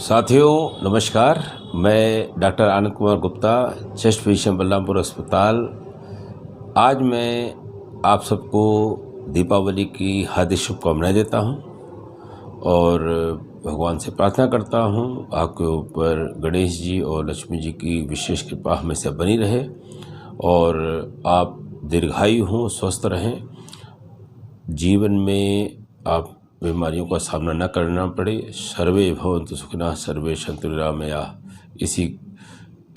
साथियों नमस्कार। मैं doctor Anand Kumar Gupta, chest physician Balrampur अस्पताल। आज मैं आप सबको दीपावली की हार्दिक शुभकामनाएं देता हूं और भगवान से प्रार्थना करता हूं आपके ऊपर गणेश जी और लक्ष्मी जी की विशेष कृपा हमेशा बनी रहे और आप दीर्घायु हों, स्वस्थ रहें, जीवन में आप बीमारियों का सामना न करना पड़े। सर्वे भवन्तु सुखिनः सर्वे सन्तु निरामयाः। इसी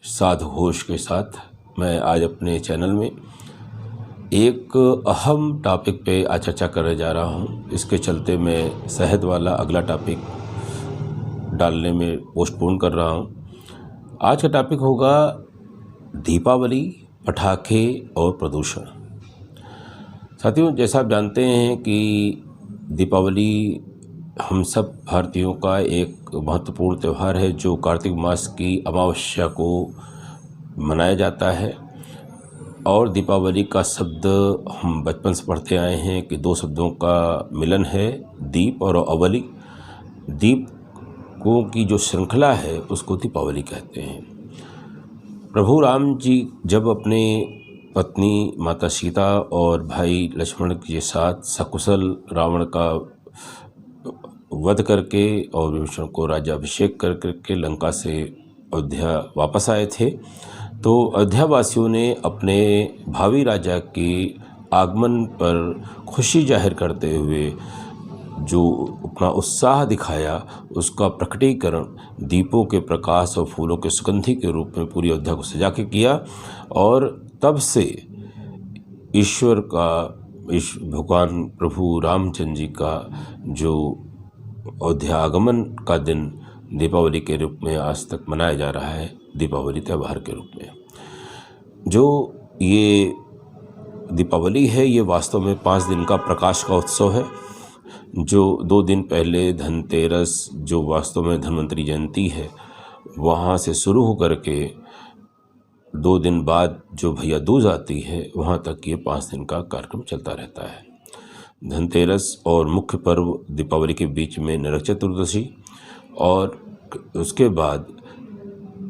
साधु घोष के साथ मैं आज अपने चैनल में एक अहम टॉपिक पे आज चर्चा करने जा रहा हूँ। इसके चलते मैं सेहत वाला अगला टॉपिक डालने में पोस्टपोन कर रहा हूँ। आज का टॉपिक होगा दीपावली, पटाखे और प्रदूषण। साथियों, जैसा आप जानते हैं कि दीपावली हम सब भारतीयों का एक महत्वपूर्ण त्यौहार है जो कार्तिक मास की अमावस्या को मनाया जाता है। और दीपावली का शब्द हम बचपन से पढ़ते आए हैं कि दो शब्दों का मिलन है, दीप और अवली। दीपों की जो श्रृंखला है उसको दीपावली कहते हैं। प्रभु राम जी जब अपने पत्नी माता सीता और भाई लक्ष्मण के साथ सकुशल रावण का वध करके और विभीषण को राज्याभिषेक कर करके लंका से अयोध्या वापस आए थे, तो अयोध्या वासियों ने अपने भावी राजा के आगमन पर खुशी जाहिर करते हुए जो अपना उत्साह दिखाया, उसका प्रकटीकरण दीपों के प्रकाश और फूलों के सुगंधि के रूप में पूरी अयोध्या को सजा के किया। और तब से ईश्वर का, भगवान प्रभु रामचंद्र जी का जो अयोध्या आगमन का दिन दीपावली के रूप में आज तक मनाया जा रहा है, दीपावली त्यौहार के रूप में। जो ये दीपावली है ये वास्तव में 5 दिन का प्रकाश का उत्सव है। जो 2 दिन पहले धनतेरस, जो वास्तव में धन्वंतरी जयंती है, वहाँ से शुरू होकर के 2 दिन बाद जो भैया दूज आती है, वहाँ तक ये 5 दिन का कार्यक्रम चलता रहता है। धनतेरस और मुख्य पर्व दीपावली के बीच में नरक चतुर्दशी और उसके बाद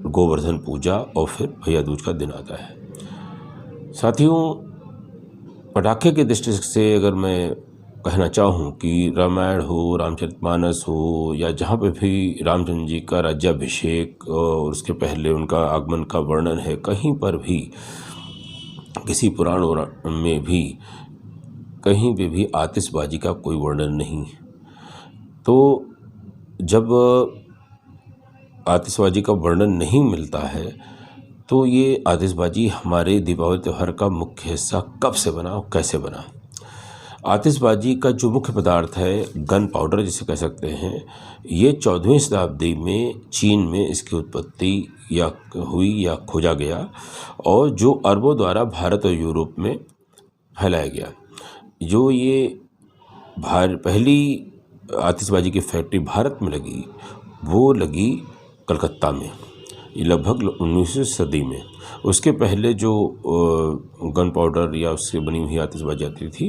गोवर्धन पूजा और फिर भैया दूज का दिन आता है। साथियों, पटाखे की दृष्टि से अगर मैं कहना चाहूँ कि रामायण हो, रामचरितमानस हो, या जहाँ पे भी रामचंद्र जी का राज्याभिषेक और उसके पहले उनका आगमन का वर्णन है, कहीं पर भी किसी पुराण में भी कहीं पे भी आतिशबाजी का कोई वर्णन नहीं। तो जब आतिशबाजी का वर्णन नहीं मिलता है तो ये आतिशबाजी हमारे दीपावली त्यौहार का मुख्य हिस्सा कब से बना और कैसे बना। आतिशबाजी का जो मुख्य पदार्थ है, गन पाउडर जिसे कह सकते हैं, ये 14वीं शताब्दी में चीन में इसकी उत्पत्ति हुई या खोजा गया और जो अरबों द्वारा भारत और यूरोप में फैलाया गया। जो ये पहली आतिशबाजी की फैक्ट्री भारत में लगी, वो लगी कलकत्ता में, ये लगभग 19वीं सदी में। उसके पहले जो गन पाउडर या उससे बनी हुई आतिशबाजी आती थी,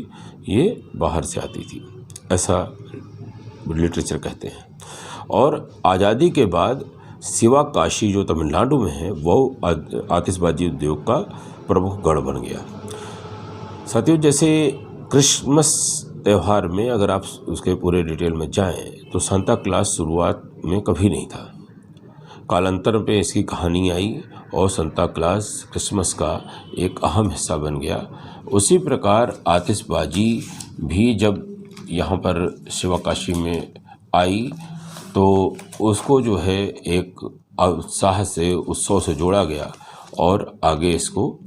ये बाहर से आती थी, ऐसा लिटरेचर कहते हैं। और आज़ादी के बाद शिवकाशी जो तमिलनाडु में है, वो आतिशबाजी उद्योग का प्रमुख गढ़ बन गया। साथियों, जैसे क्रिसमस त्यौहार में अगर आप उसके पूरे डिटेल में जाएं तो सांता क्लॉज शुरुआत में कभी नहीं था। कालांतर पे इसकी कहानी आई और सांता क्लॉज क्रिसमस का एक अहम हिस्सा बन गया। उसी प्रकार आतिशबाजी भी जब यहाँ पर शिवकाशी में आई तो उसको जो है एक उत्साह से, उत्सव से जोड़ा गया और आगे इसको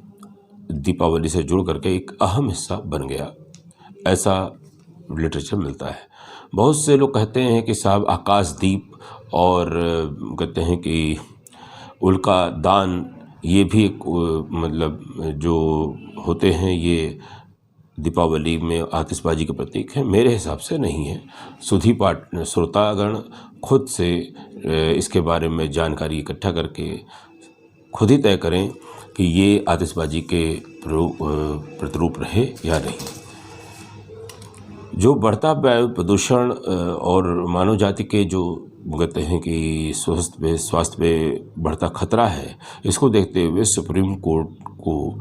दीपावली से जुड़ करके एक अहम हिस्सा बन गया, ऐसा लिटरेचर मिलता है। बहुत से लोग कहते हैं कि साहब आकाशदीप और कहते हैं कि उल्का दान, ये भी एक मतलब जो होते हैं ये दीपावली में आतिशबाजी के प्रतीक हैं। मेरे हिसाब से नहीं है। सुधी पाठ श्रोतागण खुद से इसके बारे में जानकारी इकट्ठा करके खुद ही तय करें कि ये आतिशबाजी के प्रतिरूप रहे या नहीं। जो बढ़ता वायु प्रदूषण और मानव जाति के जो कहते हैं कि स्वास्थ्य पे बढ़ता खतरा है, इसको देखते हुए सुप्रीम कोर्ट को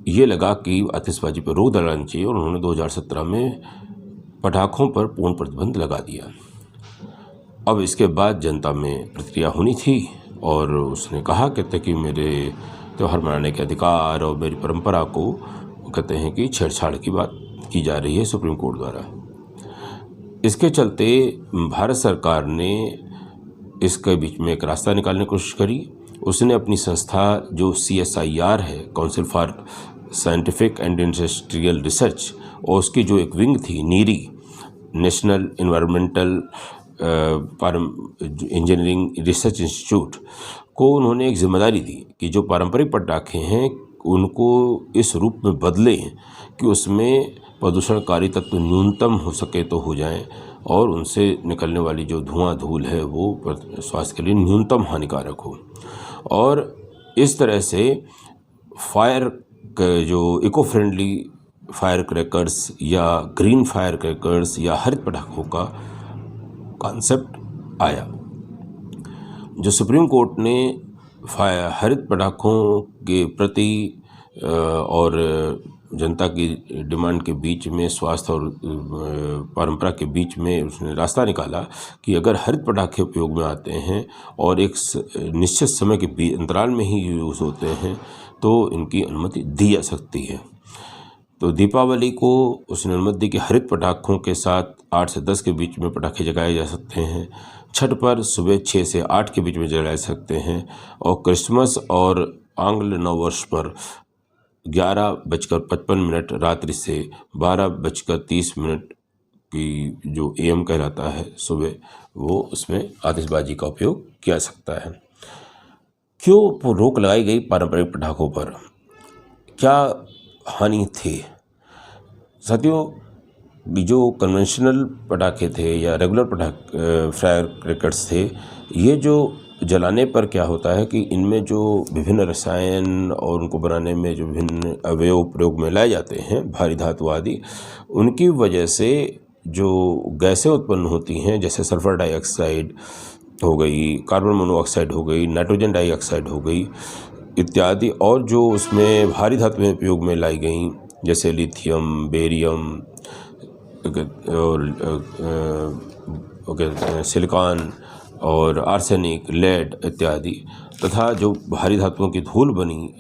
ये लगा कि आतिशबाजी पर रोक लगानी चाहिए और उन्होंने 2017 में पटाखों पर पूर्ण प्रतिबंध लगा दिया। अब इसके बाद जनता में प्रतिक्रिया होनी थी और उसने कहा कहते कि मेरे त्यौहार मनाने के अधिकार और मेरी परंपरा को कहते हैं कि छेड़छाड़ की बात की जा रही है सुप्रीम कोर्ट द्वारा। इसके चलते भारत सरकार ने इसके बीच में एक रास्ता निकालने की कोशिश करी। उसने अपनी संस्था जो CSIR है, council for scientific and industrial research, और उसकी जो एक विंग थी NEERI, national environmental engineering research institute को उन्होंने एक जिम्मेदारी दी कि जो पारंपरिक पटाखे हैं उनको इस रूप में बदलें कि उसमें प्रदूषणकारी तत्व न्यूनतम हो सके तो हो जाएं और उनसे निकलने वाली जो धुआं धूल है वो स्वास्थ्य के लिए न्यूनतम हानिकारक हो। और इस तरह से फायर जो इको फ्रेंडली फायर क्रैकर्स या ग्रीन फायर क्रैकर्स या हरित पटाखों का कॉन्सेप्ट आया। जो सुप्रीम कोर्ट ने हरित पटाखों के प्रति और जनता की डिमांड के बीच में, स्वास्थ्य और परंपरा के बीच में उसने रास्ता निकाला कि अगर हरित पटाखे उपयोग में आते हैं और एक निश्चित समय के अंतराल में ही यूज़ होते हैं तो इनकी अनुमति दी जा सकती है। तो दीपावली को उसने अनुमति दी कि हरित पटाखों के साथ 8 से 10 के बीच में पटाखे जलाए जा सकते हैं। छठ पर सुबह 6 से 8 के बीच में जलाए सकते हैं और क्रिसमस और आंग्ल नववर्ष पर 11:55 रात्रि से 12:30 की जो AM कहलाता है सुबह, वो उसमें आतिशबाजी का उपयोग किया सकता है। क्यों रोक लगाई गई पारंपरिक पटाखों पर? क्या हानि थी? साथियों, जो कन्वेंशनल पटाखे थे या रेगुलर फायर क्रैकर्स थे, ये जो जलाने पर क्या होता है कि इनमें जो विभिन्न रसायन और उनको बनाने में जो विभिन्न अवयव प्रयोग में लाए जाते हैं, भारी धातु आदि, उनकी वजह से जो गैसें उत्पन्न होती हैं, जैसे सल्फर डाइऑक्साइड हो गई, कार्बन मोनोऑक्साइड हो गई, नाइट्रोजन डाइऑक्साइड हो गई इत्यादि, और जो उसमें भारी धातुएं उपयोग में लाई गई जैसे लिथियम, बेरियम और सिलिकॉन और आर्सेनिक, लेड इत्यादि, तथा जो भारी धातुओं की धूल बनी,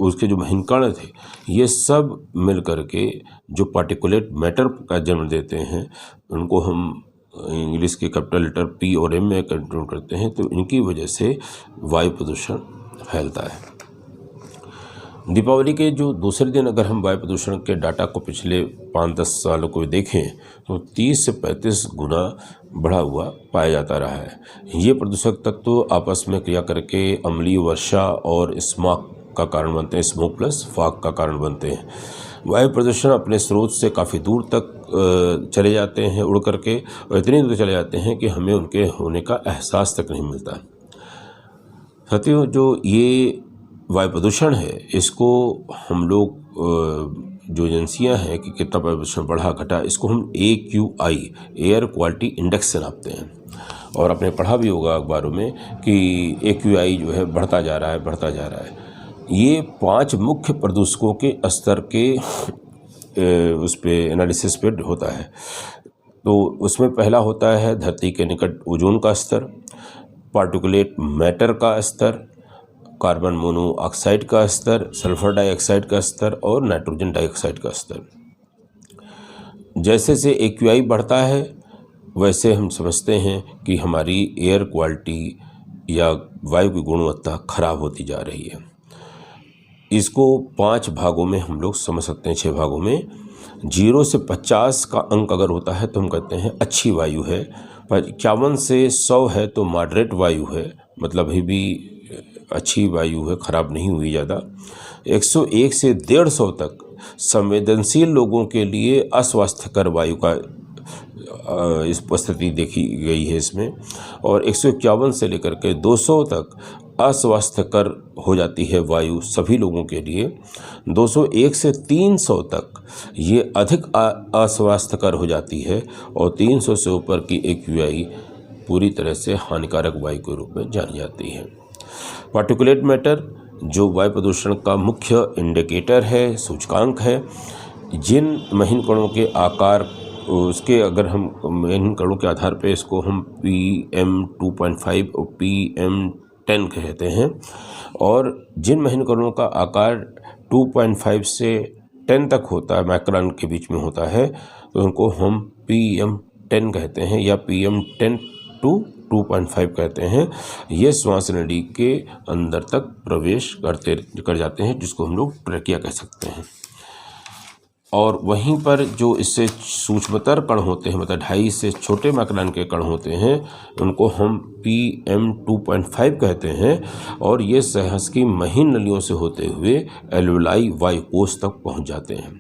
उसके जो महिनकण थे, ये सब मिल करके जो पार्टिकुलेट मैटर का जन्म देते हैं, उनको हम इंग्लिश के कैपिटल लेटर P और M में कंट्रोल करते हैं। तो इनकी वजह से वायु प्रदूषण फैलता है। दीपावली के जो दूसरे दिन अगर हम वायु प्रदूषण के डाटा को पिछले 5-10 सालों को देखें तो 30 से 35 गुना बढ़ा हुआ पाया जाता रहा है। ये प्रदूषक तत्व आपस में क्रिया करके अम्लीय वर्षा और स्मॉग का कारण बनते हैं, स्मोक प्लस फॉग का कारण बनते हैं। वायु प्रदूषण अपने स्रोत से काफ़ी दूर तक चले जाते हैं उड़ करके, और इतनी दूर चले जाते हैं कि हमें उनके होने का एहसास तक नहीं मिलता। साथियों, जो ये वायु प्रदूषण है, इसको हम लोग जो एजेंसियां हैं कि कितना प्रदूषण बढ़ा घटा, इसको हम AQI एयर क्वालिटी इंडेक्स से नापते हैं। और आपने पढ़ा भी होगा अखबारों में कि AQI जो है बढ़ता जा रहा है। ये 5 मुख्य प्रदूषकों के स्तर के उस पे एनालिसिस पे होता है। तो उसमें पहला होता है धरती के निकट ओजोन का स्तर, पार्टिकुलेट मैटर का स्तर, कार्बन मोनोऑक्साइड का स्तर, सल्फर डाइऑक्साइड का स्तर और नाइट्रोजन डाइऑक्साइड का स्तर। जैसे से AQI बढ़ता है वैसे हम समझते हैं कि हमारी एयर क्वालिटी या वायु की गुणवत्ता खराब होती जा रही है। इसको 5 भागों में हम लोग समझ सकते हैं, 6 भागों में। 0 से 50 का अंक अगर होता है तो हम कहते हैं अच्छी वायु है, पर 51 से 100 है तो मॉडरेट वायु है, मतलब अभी भी अच्छी वायु है, ख़राब नहीं हुई ज़्यादा। 101 से 150 तक संवेदनशील लोगों के लिए अस्वास्थ्यकर वायु का इस उपस्थिति देखी गई है इसमें। और 151 से लेकर के 200 तक अस्वास्थ्यकर हो जाती है वायु सभी लोगों के लिए। 201 से 300 तक ये अधिक अस्वास्थ्यकर हो जाती है और 300 से ऊपर की AQI पूरी तरह से हानिकारक वायु के रूप में जानी जाती है। पार्टिकुलेट मैटर जो वायु प्रदूषण का मुख्य इंडिकेटर है, सूचकांक है, जिन महीन कणों के आकार उसके अगर हम महीन कणों के आधार पे इसको हम PM2.5 और PM10 कहते हैं, और जिन महीन कणों का आकार 2.5 से 10 तक होता है, माइक्रोन के बीच में होता है, तो उनको हम PM10 कहते हैं या PM10 to 2.5 कहते हैं। ये श्वास नली के अंदर तक प्रवेश कर जाते हैं, जिसको हम लोग ट्रैकिया कह सकते हैं। और वहीं पर जो इससे सूक्ष्मतर कण होते हैं, मतलब 2.5 से छोटे माइक्रोन के कण होते हैं, उनको हम PM2.5 कहते हैं, और ये सहस की महीन नलियों से होते हुए एल्वियोलाई वायुकोश तक पहुंच जाते हैं।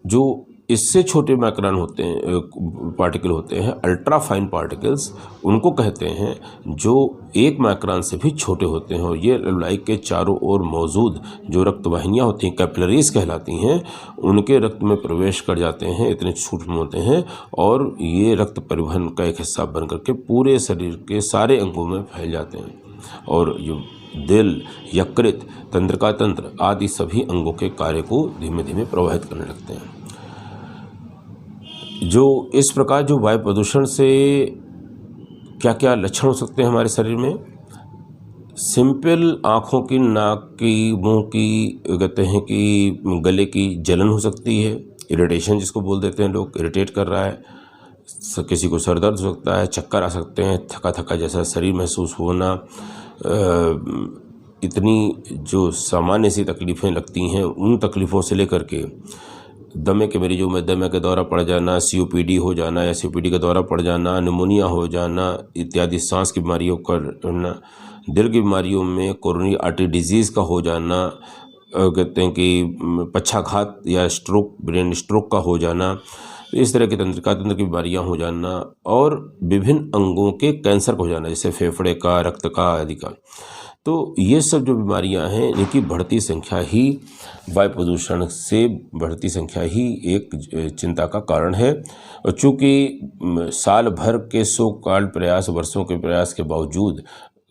जो इससे छोटे माइक्रोन होते हैं, पार्टिकल होते हैं, अल्ट्रा फाइन पार्टिकल्स, उनको कहते हैं, जो 1 माइक्रोन से भी छोटे होते हैं, और ये एल्वियोलाई के चारों ओर मौजूद जो रक्तवाहिनियाँ होती हैं, कैपिलरीज कहलाती हैं, उनके रक्त में प्रवेश कर जाते हैं, इतने सूक्ष्म होते हैं, और ये रक्त परिवहन का एक हिस्सा बन करके पूरे शरीर के सारे अंगों में फैल जाते हैं, और जो दिल, यकृत, तंत्रिका तंत्र आदि सभी अंगों के कार्य को धीमे धीमे प्रभावित करने लगते हैं। जो इस प्रकार जो वायु प्रदूषण से क्या क्या लक्षण हो सकते हैं हमारे शरीर में? सिंपल आँखों की, नाक की, मुंह की, कहते हैं कि गले की जलन हो सकती है, इरिटेशन जिसको बोल देते हैं लोग, इरिटेट कर रहा है, किसी को सर दर्द हो सकता है, चक्कर आ सकते हैं, थका थका जैसा शरीर महसूस होना, इतनी जो सामान्य सी तकलीफ़ें लगती हैं, उन तकलीफ़ों से लेकर के दमे के मरीजों में दमे का दौरा पड़ जाना, COPD हो जाना या COPD का दौरा पड़ जाना, निमोनिया हो जाना इत्यादि सांस की बीमारियों का होना, दिल की बीमारियों में कोरोनरी आर्टरी डिजीज़ का हो जाना, कहते हैं कि पक्षाघात या स्ट्रोक, ब्रेन स्ट्रोक का हो जाना, इस तरह की तंत्रिका तंत्र की बीमारियाँ हो जाना, और विभिन्न अंगों के कैंसर हो जाना, जैसे फेफड़े का, रक्त का आदि का। तो ये सब जो बीमारियां हैं, इनकी बढ़ती संख्या ही वायु प्रदूषण से बढ़ती संख्या ही एक चिंता का कारण है। और चूँकि साल भर के 100 काल प्रयास, वर्षों के प्रयास के बावजूद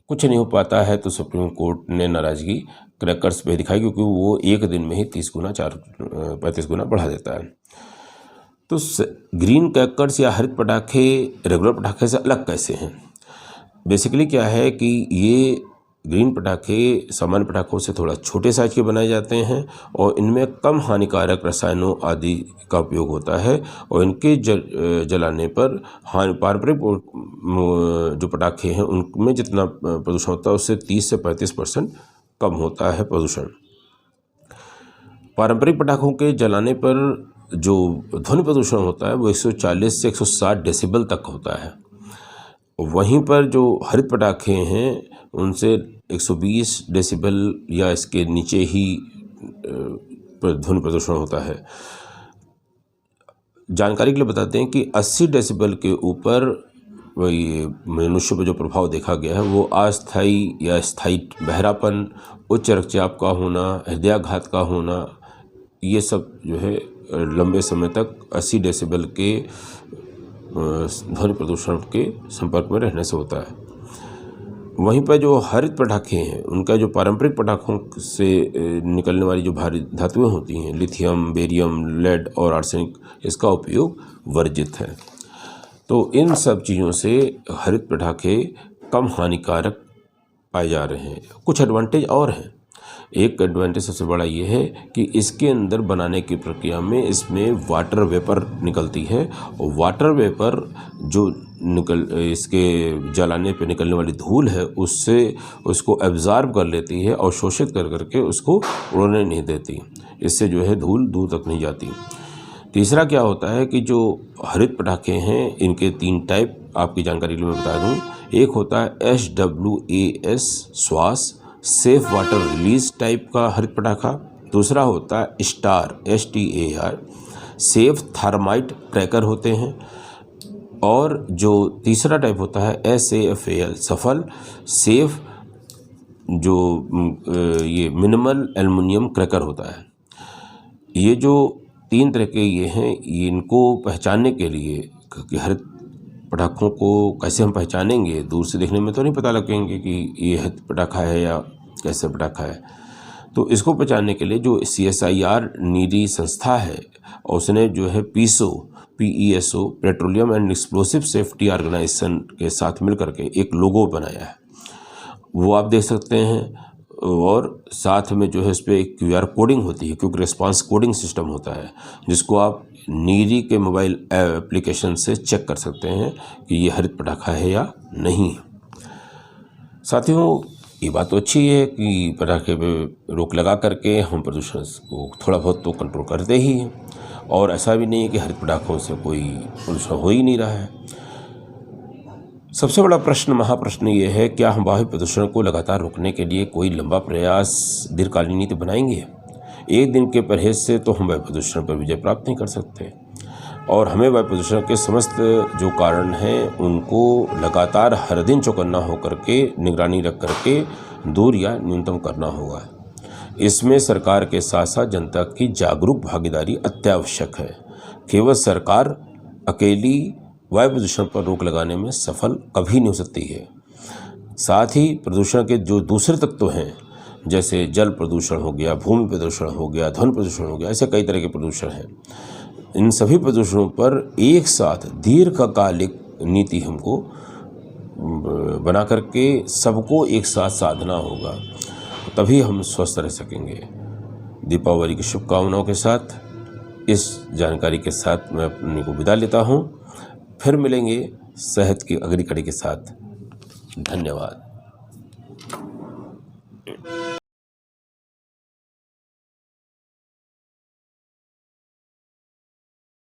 कुछ नहीं हो पाता है, तो सुप्रीम कोर्ट ने नाराज़गी क्रैकर्स पे दिखाई, क्योंकि वो एक दिन में ही 30 गुना 35 गुना बढ़ा देता है। तो ग्रीन क्रैकर्स या हरित पटाखे रेगुलर पटाखे से अलग कैसे हैं? बेसिकली क्या है कि ये ग्रीन पटाखे सामान्य पटाखों से थोड़ा छोटे साइज के बनाए जाते हैं, और इनमें कम हानिकारक रसायनों आदि का उपयोग होता है, और इनके जलाने पर पारंपरिक जो पटाखे हैं उनमें जितना प्रदूषण होता है उससे 30 से 35% कम होता है प्रदूषण। पारंपरिक पटाखों के जलाने पर जो ध्वनि प्रदूषण होता है वो 140 से 160 डेसिबल तक होता है। वहीं पर जो हरित पटाखे हैं उनसे 120 डेसिबल या इसके नीचे ही ध्वनि प्रदूषण होता है। जानकारी के लिए बताते हैं कि 80 डेसिबल के ऊपर ये मनुष्य पर जो प्रभाव देखा गया है वो अस्थायी या स्थायी बहरापन, उच्च रक्तचाप का होना, हृदयाघात का होना, ये सब जो है लंबे समय तक 80 डेसिबल के ध्वनि प्रदूषण के संपर्क में रहने से होता है। वहीं पर जो हरित पटाखे हैं उनका जो पारंपरिक पटाखों से निकलने वाली जो भारी धातुएं होती हैं, लिथियम, बेरियम, लेड और आर्सेनिक, इसका उपयोग वर्जित है। तो इन सब चीज़ों से हरित पटाखे कम हानिकारक पाए जा रहे हैं। कुछ एडवांटेज और हैं। एक एडवांटेज सबसे बड़ा ये है कि इसके अंदर बनाने की प्रक्रिया में इसमें वाटर वेपर निकलती है, और वाटर वेपर जो इसके जलाने पे निकलने वाली धूल है उससे उसको एब्जॉर्ब कर लेती है और शोषित कर करके उसको उड़ने नहीं देती। इससे जो है धूल दूर तक नहीं जाती। तीसरा क्या होता है कि जो हरित पटाखे हैं इनके 3 टाइप आपकी जानकारी के लिए मैं बता दूं। एक होता है SWAS श्वास, सेफ वाटर रिलीज टाइप का हरित पटाखा। दूसरा होता है STAR सेफ थर्माइट क्रैकर होते हैं। और जो तीसरा टाइप होता है SAFAL सफल सेफ जो ये मिनिमल एल्युमिनियम क्रैकर होता है। ये जो 3 तरह के ये हैं, इनको पहचानने के लिए कि हरित पटाखों को कैसे हम पहचानेंगे? दूर से देखने में तो नहीं पता लगेंगे कि ये है पटाखा है या कैसे पटाखा है। तो इसको पहचानने के लिए जो CSIR नीरी संस्था है, और उसने जो है PESO petroleum and explosive safety organization के साथ मिलकर के एक लोगो बनाया है, वो आप देख सकते हैं। और साथ में जो है इस पर एक QR कोडिंग होती है, क्विक रिस्पांस कोडिंग सिस्टम होता है, जिसको आप नीरी के मोबाइल एप्लीकेशन से चेक कर सकते हैं कि ये हरित पटाखा है या नहीं। साथियों, ये बात तो अच्छी है कि पटाखे पे रोक लगा करके हम प्रदूषण को थोड़ा बहुत तो कंट्रोल करते ही हैं, और ऐसा भी नहीं है कि हरित पटाखों से कोई प्रदूषण हो ही नहीं रहा है। सबसे बड़ा प्रश्न, महाप्रश्न ये है, क्या हम वायु प्रदूषण को लगातार रोकने के लिए कोई लंबा प्रयास, दीर्घकालीन नीति बनाएंगे? एक दिन के परहेज से तो हम वायु प्रदूषण पर विजय प्राप्त नहीं कर सकते, और हमें वायु प्रदूषण के समस्त जो कारण हैं उनको लगातार हर दिन चौकन्ना होकर के, निगरानी रख करके दूर या न्यूनतम करना होगा। इसमें सरकार के साथ साथ जनता की जागरूक भागीदारी अत्यावश्यक है। केवल सरकार अकेली वायु प्रदूषण पर रोक लगाने में सफल कभी नहीं हो सकती है। साथ ही प्रदूषण के जो दूसरे तत्व हैं, जैसे जल प्रदूषण हो गया, भूमि प्रदूषण हो गया, ध्वनि प्रदूषण हो गया, ऐसे कई तरह के प्रदूषण हैं। इन सभी प्रदूषणों पर एक साथ दीर्घकालिक नीति हमको बना करके सबको एक साथ साधना होगा, तभी हम स्वस्थ रह सकेंगे। दीपावली की शुभकामनाओं के साथ, इस जानकारी के साथ मैं अपने को विदा लेता हूँ। फिर मिलेंगे सेहत की अगली कड़ी के साथ। धन्यवाद।